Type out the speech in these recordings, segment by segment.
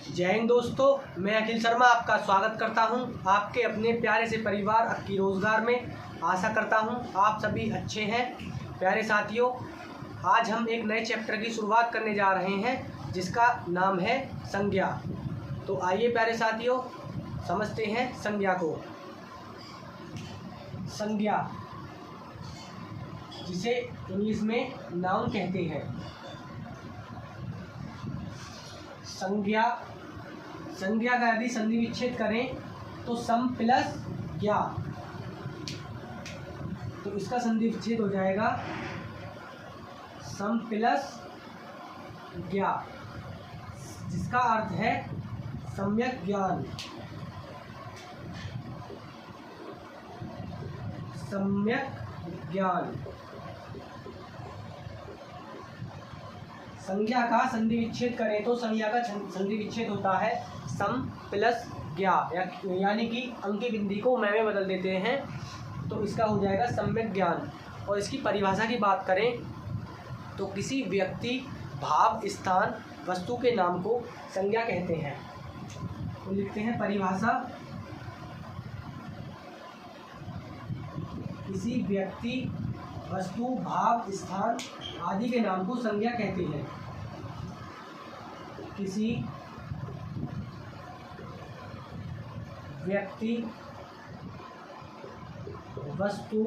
जय हिंद दोस्तों, मैं अखिल शर्मा आपका स्वागत करता हूं आपके अपने प्यारे से परिवार अक्की रोज़गार में। आशा करता हूं आप सभी अच्छे हैं। प्यारे साथियों, आज हम एक नए चैप्टर की शुरुआत करने जा रहे हैं जिसका नाम है संज्ञा। तो आइए प्यारे साथियों, समझते हैं संज्ञा को। संज्ञा, जिसे इंग्लिश में नाउन कहते हैं। संज्ञा का यदि संधि विच्छेद करें तो सम प्लस ज्ञा, तो इसका संधि विच्छेद हो जाएगा सम प्लस ज्ञा, जिसका अर्थ है सम्यक ज्ञान। सम्यक ज्ञान। संज्ञा का संधि विच्छेद करें तो संज्ञा का संधि विच्छेद होता है सम प्लस ज्ञा, यानी कि अंक की गिनती को में बदल देते हैं तो इसका हो जाएगा सम्यक ज्ञान। और इसकी परिभाषा की बात करें तो किसी व्यक्ति, भाव, स्थान, वस्तु के नाम को संज्ञा कहते हैं। तो लिखते हैं परिभाषा। किसी व्यक्ति, वस्तु, भाव, स्थान आदि के नाम को संज्ञा कहते हैं। किसी व्यक्ति, वस्तु,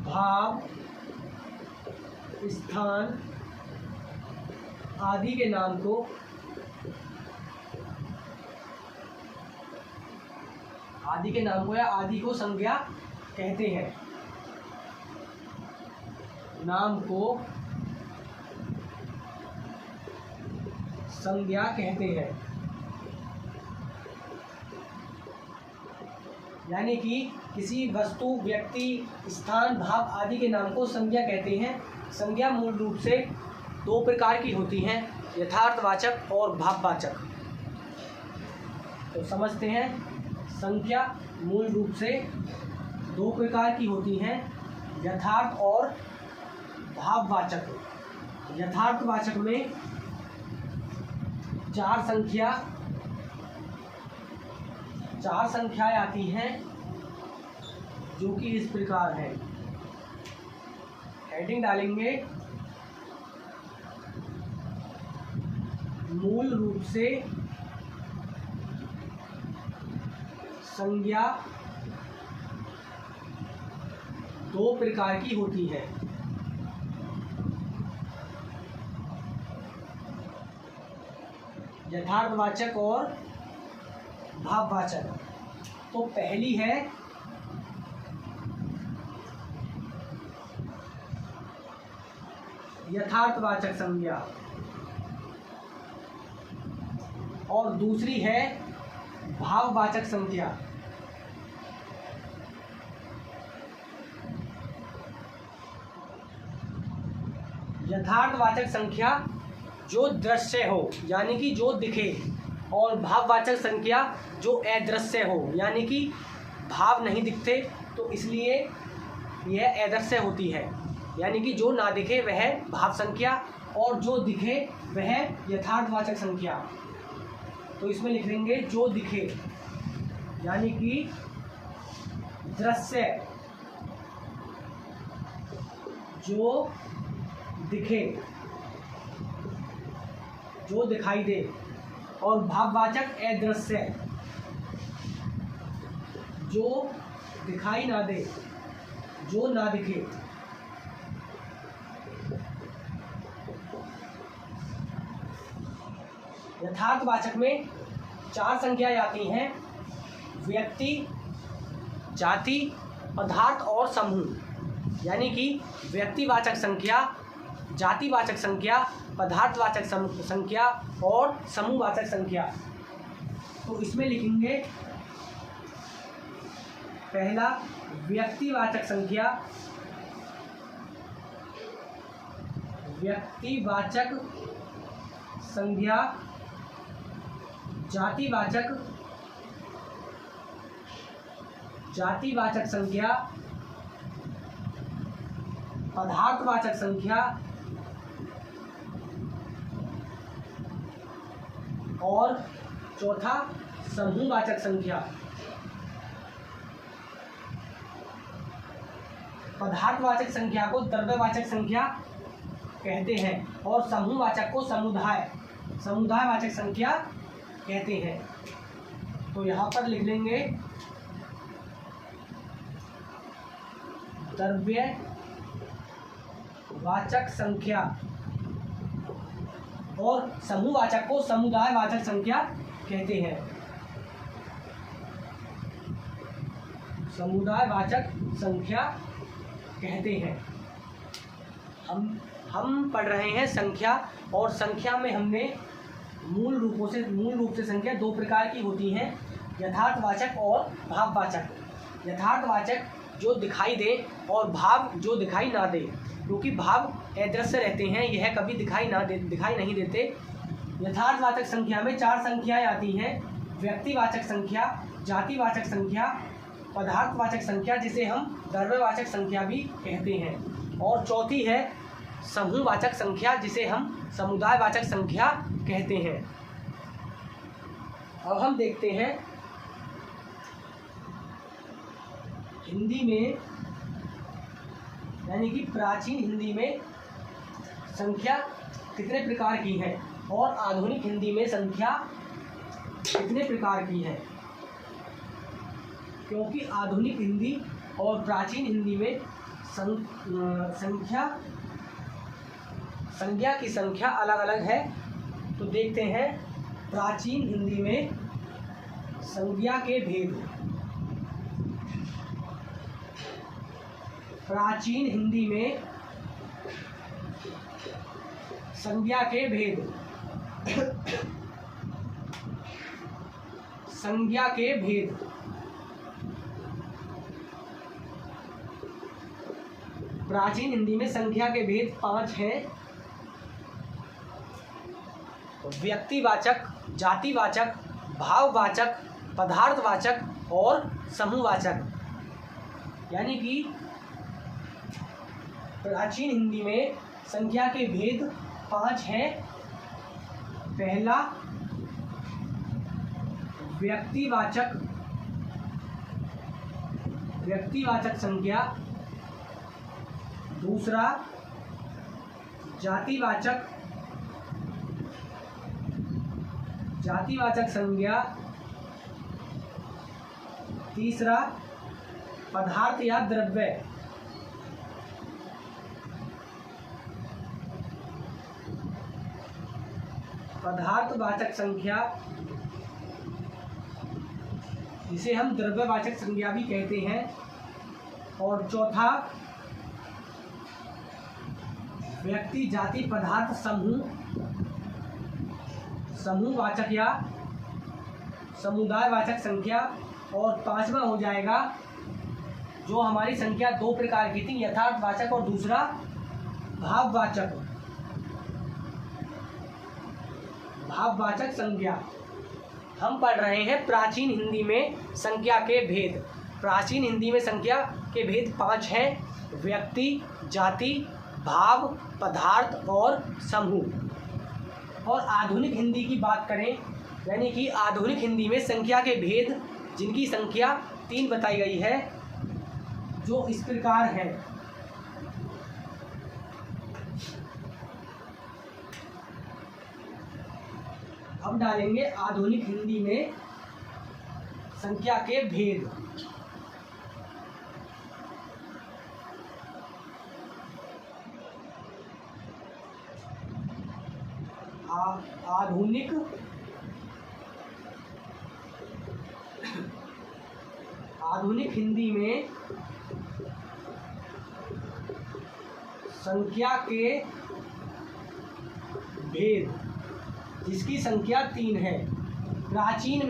भाव, स्थान आदि के नाम को या आदि को संज्ञा कहते हैं। नाम को संज्ञा कहते हैं, यानी कि किसी वस्तु, व्यक्ति, स्थान, भाव आदि के नाम को संज्ञा कहते हैं। संज्ञा मूल रूप से दो प्रकार की होती हैं, यथार्थवाचक और भाववाचक। तो समझते हैं, संज्ञा मूल रूप से दो प्रकार की होती हैं, यथार्थ और भाववाचक। यथार्थवाचक में चार संख्याएं आती हैं जो कि इस प्रकार है। हेडिंग डालेंगे, मूल रूप से संज्ञा दो प्रकार की होती है। यथार्थवाचक और भाववाचक। तो पहली है यथार्थवाचक संज्ञा और दूसरी है भाववाचक संज्ञा। यथार्थवाचक संख्या जो दृश्य हो, यानी कि जो दिखे, और भाववाचक संख्या जो अदृश्य हो, यानी कि भाव नहीं दिखते तो इसलिए यह अदृश्य होती है। यानी कि जो ना दिखे वह भाव संख्या और जो दिखे वह यथार्थवाचक संख्या। तो इसमें लिख लेंगे जो दिखे, यानी कि दृश्य, जो दिखे, जो दिखाई दे, और भाववाचक अदृश्य, जो दिखाई ना दे, जो ना दिखे। यथार्थवाचक में चार संख्याएं आती हैं, व्यक्ति, जाति, पदार्थ और समूह। यानी कि व्यक्तिवाचक संख्या, जातिवाचक संख्या, पदार्थवाचक संख्या और समूहवाचक संख्या। तो इसमें लिखेंगे पहला व्यक्तिवाचक संख्या। व्यक्तिवाचक संख्या, जातिवाचक संख्या, पदार्थवाचक संख्या और चौथा समूहवाचक संख्या। पदार्थवाचक संख्या को द्रव्यवाचक संख्या कहते हैं और समूहवाचक को समुदायवाचक संख्या कहते हैं। तो यहाँ पर लिख लेंगे द्रव्यवाचक संख्या और समूहवाचक को समुदायवाचक संख्या कहते हैं। समुदायवाचक संख्या कहते हैं। हम पढ़ रहे हैं संख्या, और संख्या में हमने मूल रूप से संख्या दो प्रकार की होती हैं, यथार्थवाचक और भाववाचक। यथार्थवाचक जो दिखाई दे और भाव जो दिखाई ना दे, क्योंकि भाव अदृश्य रहते हैं, यह कभी दिखाई नहीं देते। यथार्थवाचक संख्या में 4 संख्याएं आती हैं, व्यक्तिवाचक संख्या, जातिवाचक संख्या, पदार्थवाचक संख्या जिसे हम द्रव्यवाचक संख्या भी कहते हैं, और चौथी है समूहवाचक संख्या जिसे हम समुदायवाचक संख्या कहते हैं। अब हम देखते हैं हिंदी में, यानी कि प्राचीन हिंदी में संख्या कितने प्रकार की है और आधुनिक हिंदी में संख्या कितने प्रकार की है। क्योंकि आधुनिक हिंदी और प्राचीन हिंदी में संज्ञा की संख्या अलग अलग है। तो देखते हैं प्राचीन हिंदी में संज्ञा के भेद। प्राचीन हिंदी में संज्ञा के भेद। संज्ञा के भेद। प्राचीन हिंदी में संख्या के भेद 5 हैं। व्यक्तिवाचक, जातिवाचक, भाववाचक, पदार्थवाचक और समूहवाचक। यानी कि प्राचीन हिंदी में संख्या के भेद 5 हैं। पहला व्यक्तिवाचक संख्या। दूसरा जातिवाचक संज्ञा। तीसरा पदार्थ या द्रव्य। पदार्थवाचक संख्या जिसे हम द्रव्यवाचक संज्ञा भी कहते हैं। और चौथा व्यक्ति, जाति, पदार्थ, समूहवाचक या समुदायवाचक संख्या। और 5वां हो जाएगा जो हमारी संख्या 2 प्रकार की थी, यथार्थवाचक और दूसरा भाववाचक संज्ञा। हम पढ़ रहे हैं प्राचीन हिंदी में संख्या के भेद। प्राचीन हिंदी में संख्या के भेद 5 हैं। व्यक्ति, जाति, भाव, पदार्थ और समूह। और आधुनिक हिंदी की बात करें, यानी कि आधुनिक हिंदी में संख्या के भेद जिनकी संख्या 3 बताई गई है, जो इस प्रकार है। अब डालेंगे आधुनिक हिंदी में संख्या के भेद। आधुनिक हिंदी में संख्या के भेद जिसकी संख्या 3 है। प्राचीन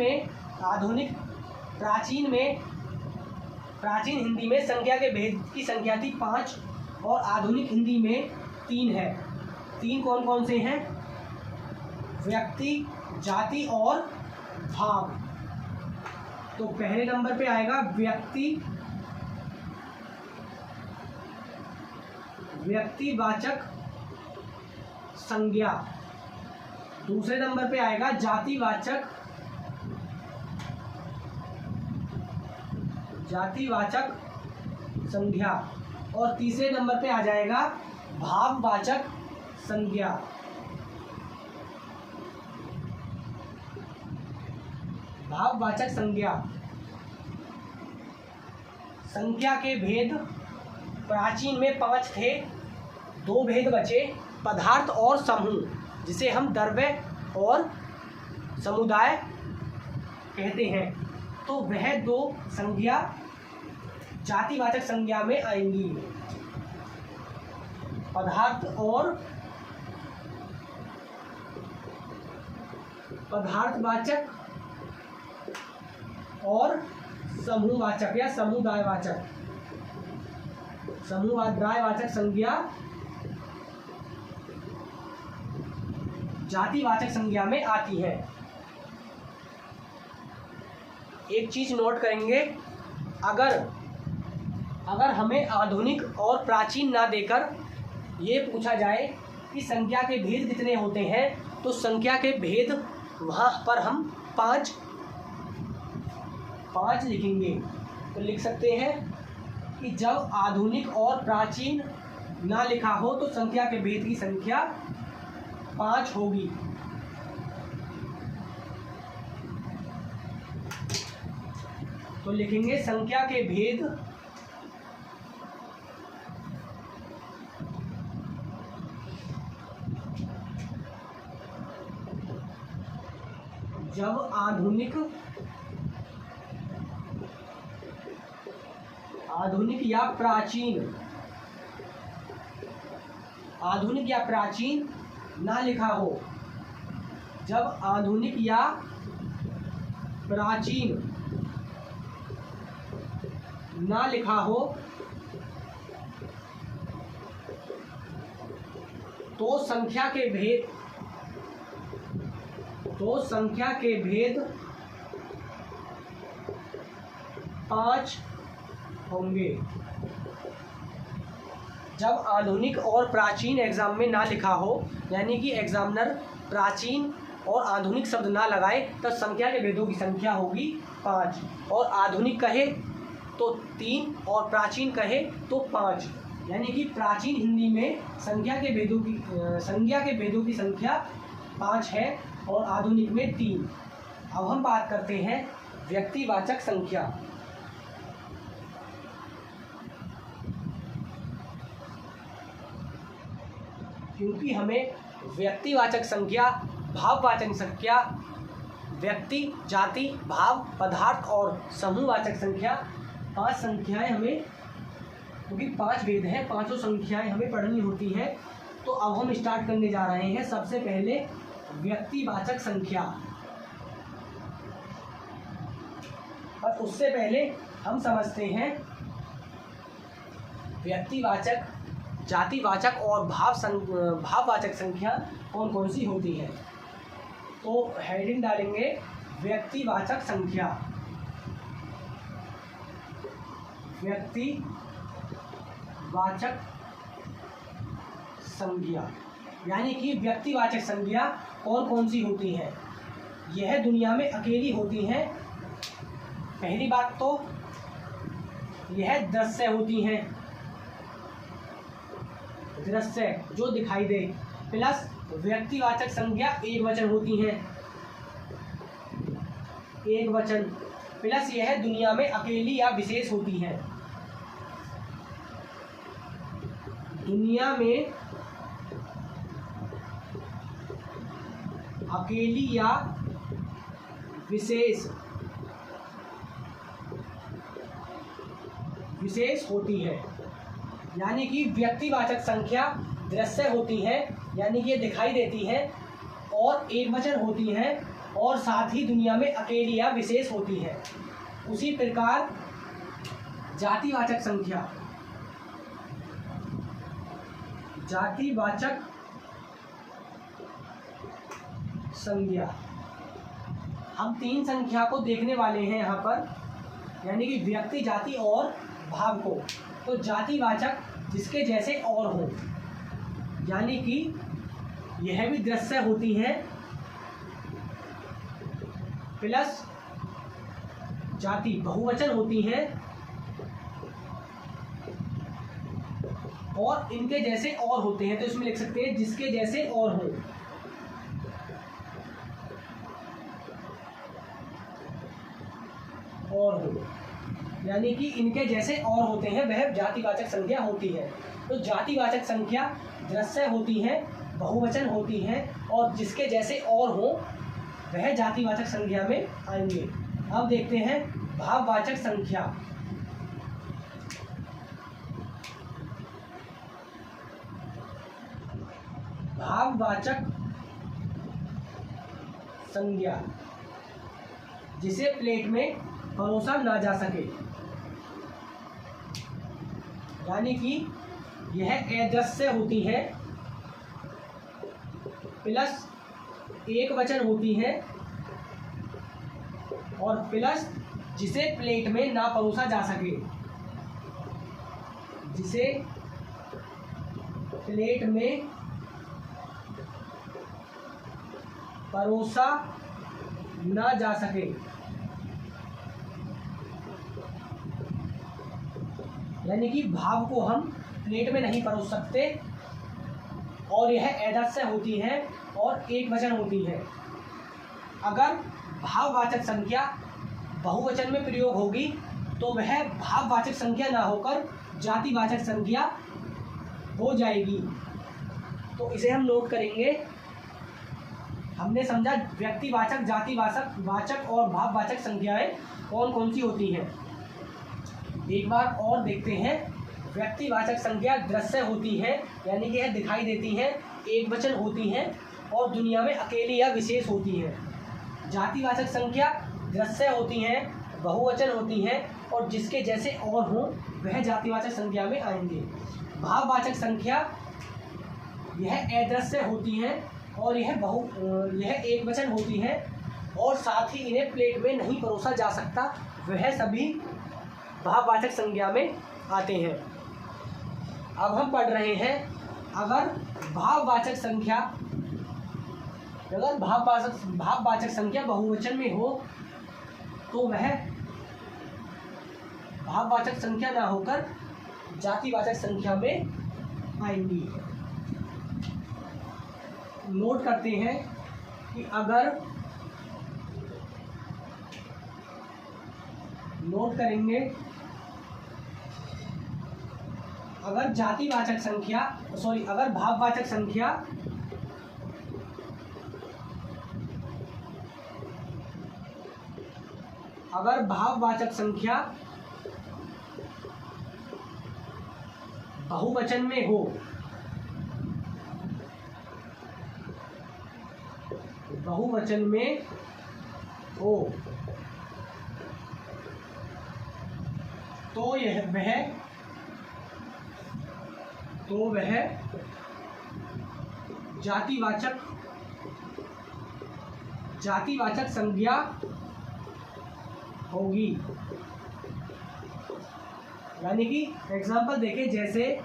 हिंदी में संख्या के भेद की संख्या थी 5 और आधुनिक हिंदी में 3 है। 3 कौन कौन से हैं? व्यक्ति, जाति और भाव। तो पहले नंबर पे आएगा व्यक्तिवाचक संज्ञा। दूसरे नंबर पे आएगा जातिवाचक संज्ञा, और तीसरे नंबर पे आ जाएगा भाववाचक संज्ञा। भाववाचक संज्ञा, संख्या के भेद प्राचीन में 5 थे, 2 भेद बचे, पदार्थ और समूह, जिसे हम द्रव्य और समुदाय कहते हैं। तो वह 2 संज्ञा जातिवाचक संज्ञा में आएंगी, पदार्थवाचक और समूहवाचक या समुदायवाचक संज्ञा जातिवाचक संज्ञा में आती है। एक चीज नोट करेंगे, अगर हमें आधुनिक और प्राचीन ना देकर ये पूछा जाए कि संख्या के भेद कितने होते हैं, तो संख्या के भेद वहाँ पर हम 5 लिखेंगे। तो लिख सकते हैं कि जब आधुनिक और प्राचीन ना लिखा हो तो संख्या के भेद की संख्या 5 होगी। तो लिखेंगे संख्या के भेद जब आधुनिक या प्राचीन ना लिखा हो, जब आधुनिक या प्राचीन ना लिखा हो तो संख्या के भेद 5 होंगे। जब आधुनिक और प्राचीन एग्जाम में ना लिखा हो, यानी कि एग्जामिनर प्राचीन और आधुनिक शब्द ना लगाए, तब संख्या के भेदों की संख्या होगी 5, और आधुनिक कहे तो 3 और प्राचीन कहे तो 5, यानी कि प्राचीन हिंदी में संज्ञा के भेदों की संख्या 5 है और आधुनिक में 3। अब हम बात करते हैं व्यक्तिवाचक संख्या। क्योंकि हमें व्यक्तिवाचक संख्या, भाववाचक संख्या, व्यक्ति, जाति, भाव, पदार्थ और समूहवाचक संख्या, 5 संख्याएं हमें, क्योंकि 5 भेद हैं, 5 संख्याएं हमें पढ़नी होती हैं। तो अब हम स्टार्ट करने जा रहे हैं सबसे पहले व्यक्तिवाचक संख्या। और उससे पहले हम समझते हैं व्यक्तिवाचक, जातिवाचक और भाववाचक संख्या कौन कौन सी होती है। तो हेडिंग डालेंगे व्यक्तिवाचक संख्या। व्यक्तिवाचक संज्ञा यानी कि व्यक्तिवाचक संज्ञा कौन कौन सी होती हैं। यह दुनिया में अकेली होती हैं। पहली बात तो यह दृश्य होती हैं, दृश्य जो दिखाई दे, प्लस व्यक्तिवाचक संज्ञा एकवचन होती हैं, एकवचन, प्लस यह दुनिया में अकेली या विशेष होती हैं। दुनिया में अकेली या विशेष होती है। यानी कि व्यक्तिवाचक संख्या दृश्य होती है, यानी कि ये दिखाई देती है, और एकवचन होती है, और साथ ही दुनिया में अकेली या विशेष होती है। उसी प्रकार जातिवाचक संख्या, जातिवाचक संज्ञा, हम 3 संख्या को देखने वाले हैं यहाँ पर, यानी कि व्यक्ति, जाति और भाव को। तो जातिवाचक जिसके जैसे और हो, यानी कि यह भी दृश्य होती हैं, प्लस जाति बहुवचन होती हैं और इनके जैसे और होते हैं, तो इसमें लिख सकते हैं जिसके जैसे और हो। और हो यानी कि इनके जैसे और होते हैं, वह जातिवाचक संज्ञा होती है। तो जातिवाचक संज्ञा दृश्य होती है, बहुवचन होती है और जिसके जैसे और हो वह जातिवाचक संज्ञा में आएंगे। अब देखते हैं भाववाचक संख्या। भाववाचक संज्ञा जिसे प्लेट में परोसा ना जा सके, यानी कि यह अदृश्य होती है प्लस एक वचन होती है और प्लस जिसे प्लेट में ना परोसा जा सके, जिसे प्लेट में परोसा ना जा सके। यानी कि भाव को हम प्लेट में नहीं परोस सकते और यह अदृश्य होती है और एक वचन होती है। अगर भाववाचक संख्या बहुवचन में प्रयोग होगी तो वह भाववाचक संख्या ना होकर जातिवाचक संख्या हो जाएगी। तो इसे हम नोट करेंगे। हमने समझा व्यक्तिवाचक, जातिवाचक, वाचक और भाववाचक संख्याएं कौन कौन सी होती हैं। एक बार और देखते हैं। व्यक्तिवाचक संख्या दृश्य होती है, यानी कि यह दिखाई देती हैं, एक वचन होती हैं और दुनिया में अकेली या विशेष होती हैं। जातिवाचक संख्या दृश्य होती हैं, बहुवचन होती हैं और जिसके जैसे और हों वह जातिवाचक संख्या में आएंगे। भाववाचक संख्या यह अदृश्य होती हैं और यह एक वचन होती है और साथ ही इन्हें प्लेट में नहीं परोसा जा सकता, वह सभी भाववाचक संज्ञा में आते हैं। अब हम पढ़ रहे हैं अगर भाववाचक संख्या बहुवचन में हो तो वह भाववाचक संख्या ना होकर जातिवाचक संख्या में आएंगी। नोट करते हैं कि अगर भाववाचक संख्या बहुवचन में हो तो वह जातिवाचक संज्ञा होगी। यानी कि एग्जाम्पल देखें, जैसे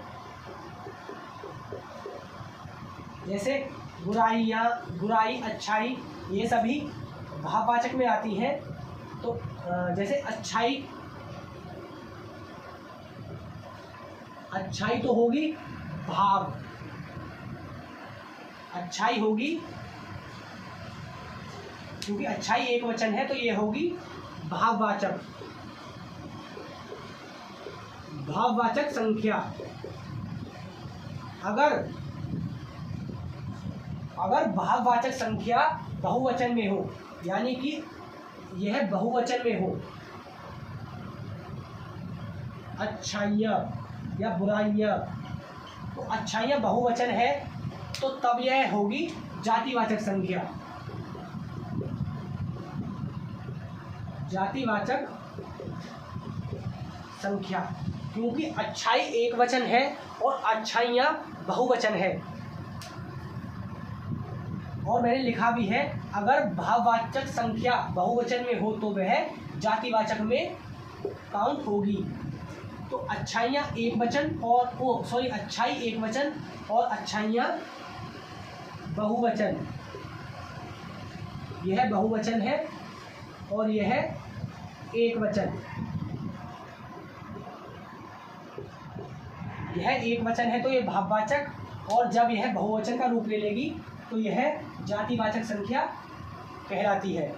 बुराई, अच्छाई, ये सभी भाववाचक में आती हैं। तो जैसे अच्छाई तो होगी भाव, अच्छाई होगी क्योंकि अच्छाई एक वचन है तो ये होगी भाववाचक संख्या। अगर भाववाचक संख्या बहुवचन में हो, यानी कि यह बहुवचन में हो, अच्छाइयाँ या बुराइयाँ, तो अच्छाइयाँ बहुवचन है तो तब यह होगी जातिवाचक संख्या। क्योंकि अच्छाई एक वचन है और अच्छाइयाँ बहुवचन है। और मैंने लिखा भी है, अगर भाववाचक संख्या बहुवचन में हो तो वह जातिवाचक में काउंट होगी। तो अच्छाइयाँ एक वचन अच्छाई एक वचन और अच्छाइयाँ बहुवचन, यह बहुवचन है और यह एक वचन। यह एक वचन है तो ये भाववाचक, और जब यह बहुवचन का रूप ले लेगी तो यह जातिवाचक संख्या कहलाती है।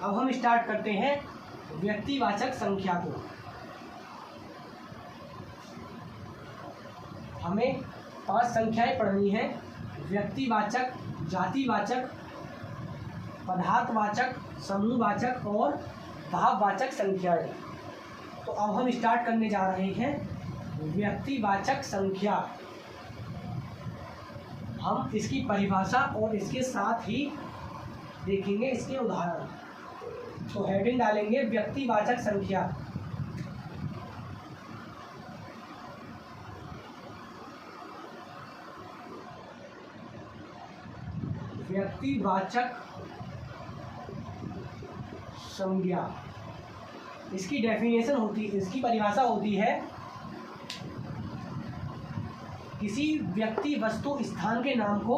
अब हम स्टार्ट करते हैं व्यक्तिवाचक संख्या को। हमें 5 संख्याएं पढ़नी हैं: व्यक्तिवाचक, जातिवाचक, पदार्थवाचक, समूहवाचक और भाववाचक संख्याएं। तो अब हम स्टार्ट करने जा रहे हैं व्यक्तिवाचक संख्या। हम इसकी परिभाषा और इसके साथ ही देखेंगे इसके उदाहरण। तो हेडिंग डालेंगे व्यक्तिवाचक संख्या। व्यक्तिवाचक संज्ञा, इसकी डेफिनेशन होती, इसकी परिभाषा होती है किसी व्यक्ति, वस्तु, स्थान के नाम को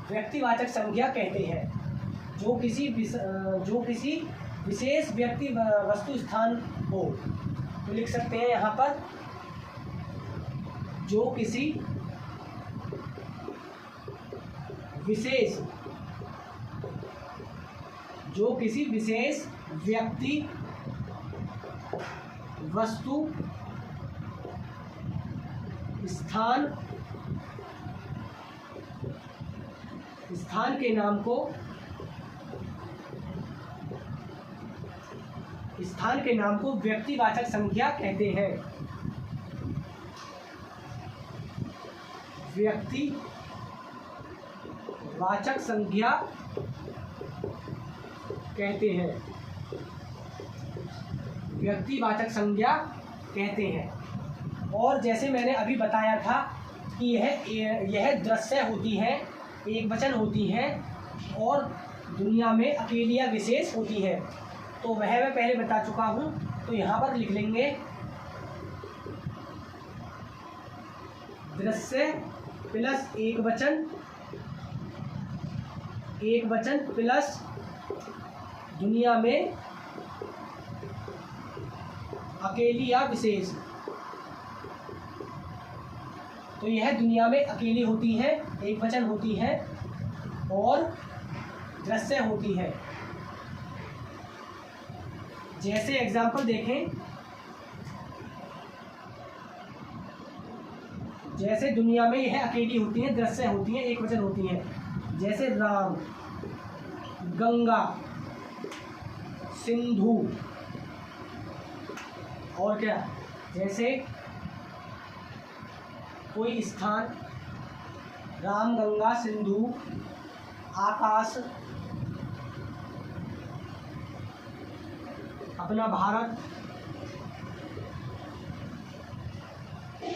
व्यक्तिवाचक संज्ञा कहते हैं जो किसी विशेष व्यक्ति, वस्तु, स्थान हो। तो लिख सकते हैं यहाँ पर जो किसी विशेष व्यक्ति, वस्तु, स्थान के नाम को व्यक्तिवाचक संख्या कहते हैं। व्यक्तिवाचक संख्या कहते हैं। व्यक्तिवाचक संज्ञा कहते हैं। और जैसे मैंने अभी बताया था कि यह दृश्य होती हैं, एक वचन होती हैं और दुनिया में अकेली या विशेष होती है। तो वह मैं पहले बता चुका हूँ। तो यहाँ पर लिख लेंगे दृश्य प्लस एक वचन प्लस दुनिया में अकेली या विशेष। तो यह दुनिया में अकेली होती है, एक वचन होती है और दृश्य होती है। जैसे एग्जाम्पल देखें, जैसे दुनिया में यह अकेली होती है, दृश्य होती है, एक वचन होती है। जैसे राम, गंगा, सिंधु और क्या, जैसे कोई स्थान, राम, गंगा, सिंधु, आकाश, अपना भारत,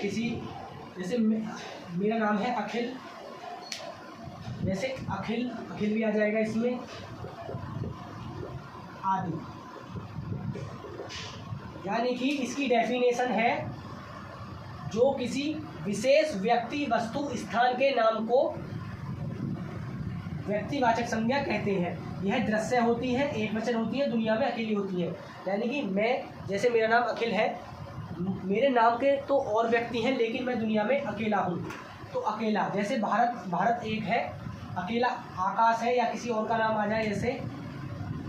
किसी, जैसे मेरा नाम है अखिल, जैसे अखिल भी आ जाएगा इसमें, आदि। यानी कि इसकी डेफिनेशन है जो किसी विशेष व्यक्ति, वस्तु, स्थान के नाम को व्यक्तिवाचक संज्ञा कहते हैं। यह दृश्य होती है, एक वचन होती है, दुनिया में अकेली होती है। यानी कि मैं, जैसे मेरा नाम अखिल है, मेरे नाम के तो और व्यक्ति हैं लेकिन मैं दुनिया में अकेला हूँ। तो अकेला, जैसे भारत एक है, अकेला आकाश है, या किसी और का नाम आ जाए जैसे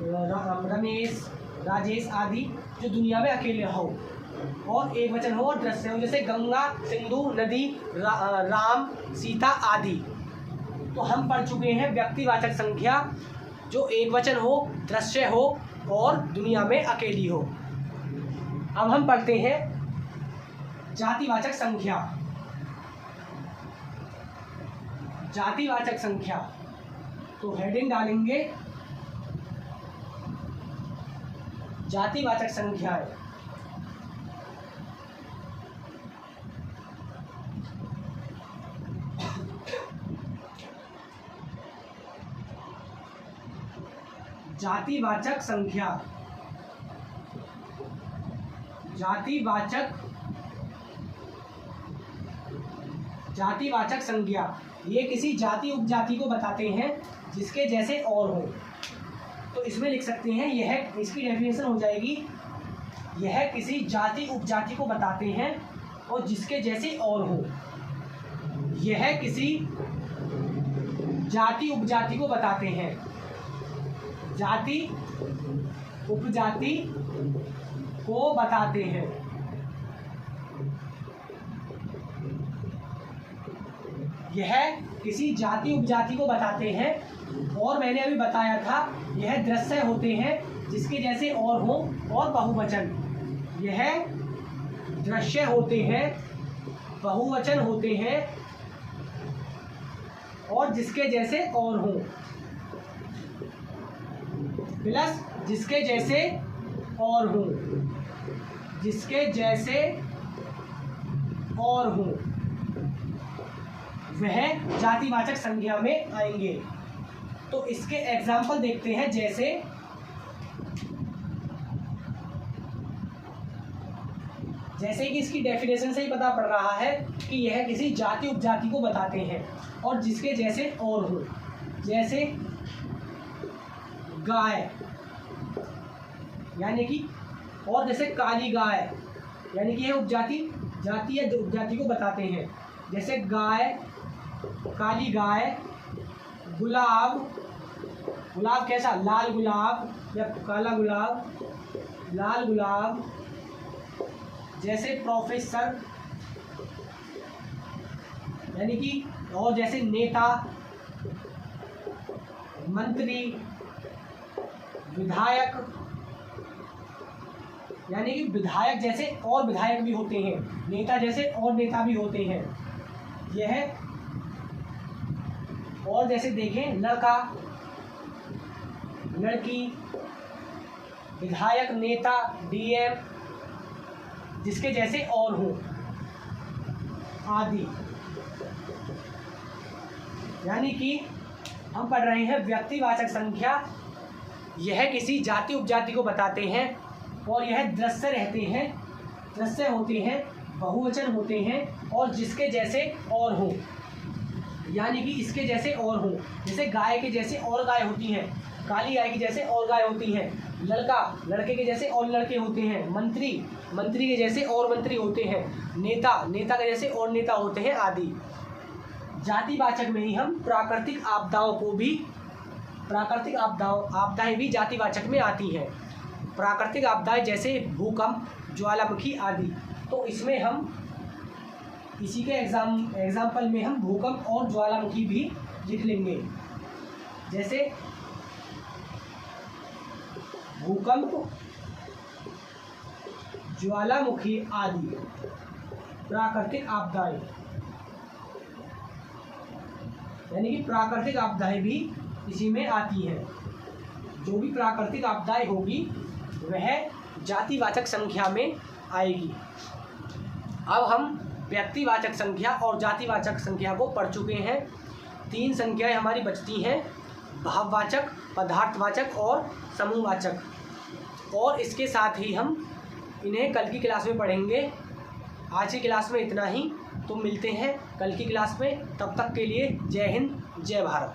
रमेश, राजेश आदि, जो दुनिया में अकेले हो और एक वचन हो और दृश्य हो। जैसे गंगा, सिंधु, नदी, राम, सीता आदि। तो हम पढ़ चुके हैं व्यक्तिवाचक संख्या जो एक वचन हो, दृश्य हो और दुनिया में अकेली हो। अब हम पढ़ते हैं जातिवाचक संख्या। जातिवाचक संख्या, तो हेडिंग डालेंगे जातिवाचक संख्याएं। जातिवाचक संख्या, जातिवाचक संज्ञा, ये किसी जाति उपजाति को बताते हैं जिसके जैसे और हो। तो इसमें लिख सकते हैं, यह इसकी डेफिनेशन हो जाएगी, यह किसी जाति उपजाति को बताते हैं और जिसके जैसे और हो। यह किसी जाति उपजाति को बताते हैं, जाति उपजाति को बताते हैं। यह किसी जाति उपजाति को बताते हैं। और मैंने अभी बताया था, यह दृश्य होते हैं जिसके जैसे और हो और बहुवचन। यह दृश्य होते हैं, बहुवचन होते हैं और जिसके जैसे और हो, प्लस जिसके जैसे और हो, जिसके जैसे और हो, वह जातिवाचक संज्ञा में आएंगे। तो इसके एग्जाम्पल देखते हैं। जैसे कि इसकी डेफिनेशन से ही पता पड़ रहा है कि यह किसी जाति उपजाति को बताते हैं और जिसके जैसे और हो। जैसे गाय, यानी कि, और जैसे काली गाय, यानी कि यह उपजाति, जाति या उपजाति को बताते हैं। जैसे गाय, काली गाय, गुलाब, गुलाब कैसा, लाल गुलाब या काला गुलाब, लाल गुलाब। जैसे प्रोफेसर, यानी कि, और जैसे नेता, मंत्री, विधायक, यानी कि विधायक जैसे और विधायक भी होते हैं, नेता जैसे और नेता भी होते हैं। यह, और जैसे देखें लड़का, लड़की, विधायक, नेता, डीएम, जिसके जैसे और हो, आदि। यानी कि हम पढ़ रहे हैं व्यक्तिवाचक संख्या, यह किसी जाति उपजाति को बताते हैं और यह दृश्य रहते हैं, दृश्य होते हैं, बहुवचन होते हैं और जिसके जैसे और हो, यानी कि इसके जैसे और हो। जैसे गाय के जैसे और गाय होती हैं, काली गाय के जैसे और गाय होती हैं, लड़का, लड़के के जैसे और लड़के होते हैं, मंत्री, मंत्री के जैसे और मंत्री होते हैं, नेता, नेता के जैसे और नेता होते हैं, आदि। जातिवाचक में ही हम प्राकृतिक आपदाओं को भी, प्राकृतिक आपदाएं भी जातिवाचक में आती हैं। प्राकृतिक आपदाएं जैसे भूकंप, ज्वालामुखी आदि। तो इसमें हम इसी के एग्जाम्पल में हम भूकंप और ज्वालामुखी भी लिख लेंगे। जैसे भूकंप, ज्वालामुखी आदि प्राकृतिक आपदाएं, यानी कि प्राकृतिक आपदाएं भी इसी में आती हैं। जो भी प्राकृतिक आपदाएं होगी वह जातिवाचक संख्या में आएगी। अब हम व्यक्तिवाचक संख्या और जातिवाचक संख्या को पढ़ चुके हैं। 3 संख्याएं हमारी बचती हैं, भाववाचक, पदार्थवाचक और समूहवाचक। और इसके साथ ही हम इन्हें कल की क्लास में पढ़ेंगे। आज की क्लास में इतना ही, तो मिलते हैं कल की क्लास में। तब तक के लिए जय हिंद, जय भारत।